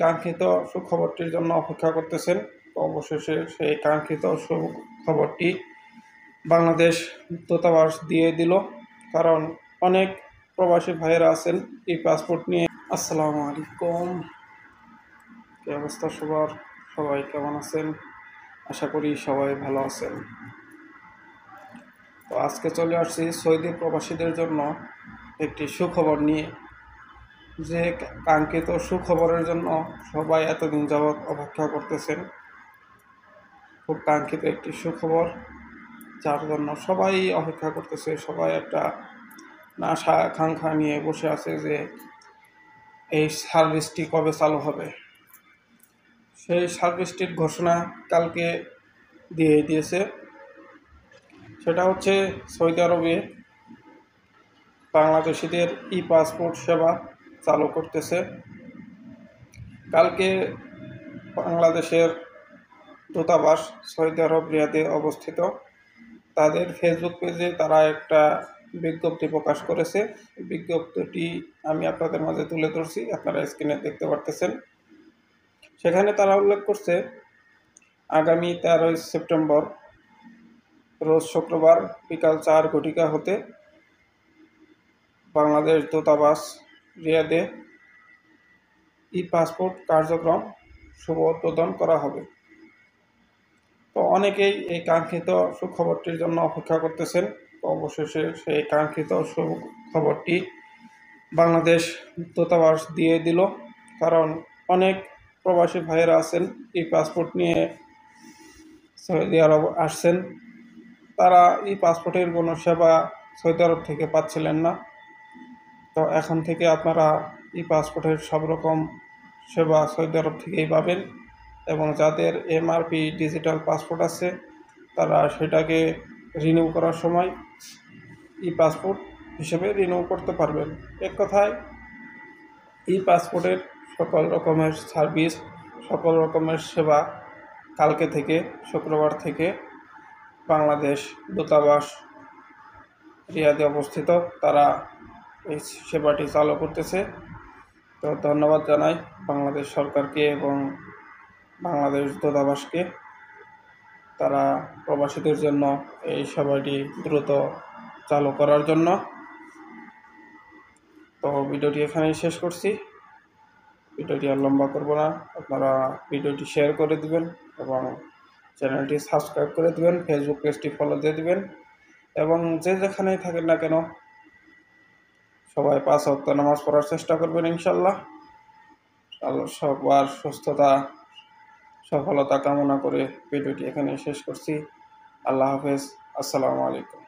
কাঙ্ক্ষিত সুখবরটির জন্য অপেক্ষা করতেছেন। অবশেষে সেই কাঙ্ক্ষিত সুখবরটি বাংলাদেশ দূতাবাস দিয়ে দিল। কারণ অনেক প্রবাসী ভাইয়েরা আছেন এই পাসপোর্ট নিয়ে। আসসালামু আলাইকুম, কি অবস্থা সবার? সবাই কেমন আছেন? আশা করি সবাই ভালো আছেন। তো আজকে চলে আসছি সৌদি প্রবাসীদের জন্য একটি সুখবর নিয়ে, যে কাঙ্ক্ষিত সুখবরের জন্য সবাই এতদিন যাবৎ অপেক্ষা করতেছেন। খুব কাঙ্ক্ষিত একটি সুখবর, যার জন্য সবাই অপেক্ষা করতেছে। সবাই একটা আশা আকাঙ্ক্ষা নিয়ে বসে আছে যে এই সার্ভিসটি কবে চালু হবে। সেই সার্ভিসটির ঘোষণা কালকে দিয়ে দিয়েছে। সেটা হচ্ছে সৌদি আরবে বাংলাদেশিদের ই পাসপোর্ট সেবা চালু করতেছে। কালকে বাংলাদেশের দূতাবাস সৌদি আরব রিয়াদে অবস্থিত, তাদের ফেসবুক পেজে তারা একটা বিজ্ঞপ্তি প্রকাশ করেছে। বিজ্ঞপ্তিটি আমি আপনাদের মাঝে তুলে ধরছি, আপনারা স্ক্রিনে দেখতে পারতেছেন। সেখানে তারা উল্লেখ করছে, আগামী 13 সেপ্টেম্বর রোজ শুক্রবার বিকাল 4 ঘটিকা হতে বাংলাদেশ দূতাবাস রিয়াদে ই পাসপোর্ট কার্যক্রম শুভ উদ্বোধন করা হবে। তো অনেকেই এই কাঙ্ক্ষিত সুখবরটির জন্য অপেক্ষা করতেছেন। অবশেষে সেই কাঙ্ক্ষিত সুখবরটি বাংলাদেশ দূতাবাস দিয়ে দিল। কারণ অনেক প্রবাসী ভাইয়েরা আছেন এই পাসপোর্ট নিয়ে সৌদি আরব আসছেন। তারা এই পাসপোর্টের কোনো সেবা সৌদি আরব থেকে পাচ্ছিলেন না। তো এখন থেকে আপনারা এই পাসপোর্টের সব রকম সেবা সৌদি আরব থেকেই পাবেন। এবং যাদের এমআরপি ডিজিটাল পাসপোর্ট আছে, তারা সেটাকে রিনিউ করার সময় ই পাসপোর্ট হিসেবে রিনিউ করতে পারবেন। এক কথায় ই পাসপোর্টের সকল রকমের সার্ভিস, সকল রকমের সেবা কালকে থেকে, শুক্রবার থেকে বাংলাদেশ দূতাবাস রিয়াদে অবস্থিত তারা এই সেবাটি চালু করতেছে। তো ধন্যবাদ জানাই বাংলাদেশ সরকারকে এবং বাংলাদেশ দূতাবাসকে, তারা প্রবাসীদের জন্য এই সেবাটি দ্রুত চালু করার জন্য। তো ভিডিওটি এখানেই শেষ করছি, ভিডিওটি আর লম্বা করব না। আপনারা ভিডিওটি শেয়ার করে দিবেন এবং চ্যানেলটি সাবস্ক্রাইব করে দিবেন, ফেসবুক পেজটি ফলো দিয়ে দিবেন এবং যে যেখানেই থাকেন না কেন সবাই 5 ওয়াক্ত নামাজ পড়ার চেষ্টা করবেন ইনশাল্লাহ। সবার সুস্থতা সফলতা কামনা করে ভিডিওটি এখানে শেষ করছি। আল্লাহ হাফেজ, আসসালামু আলাইকুম।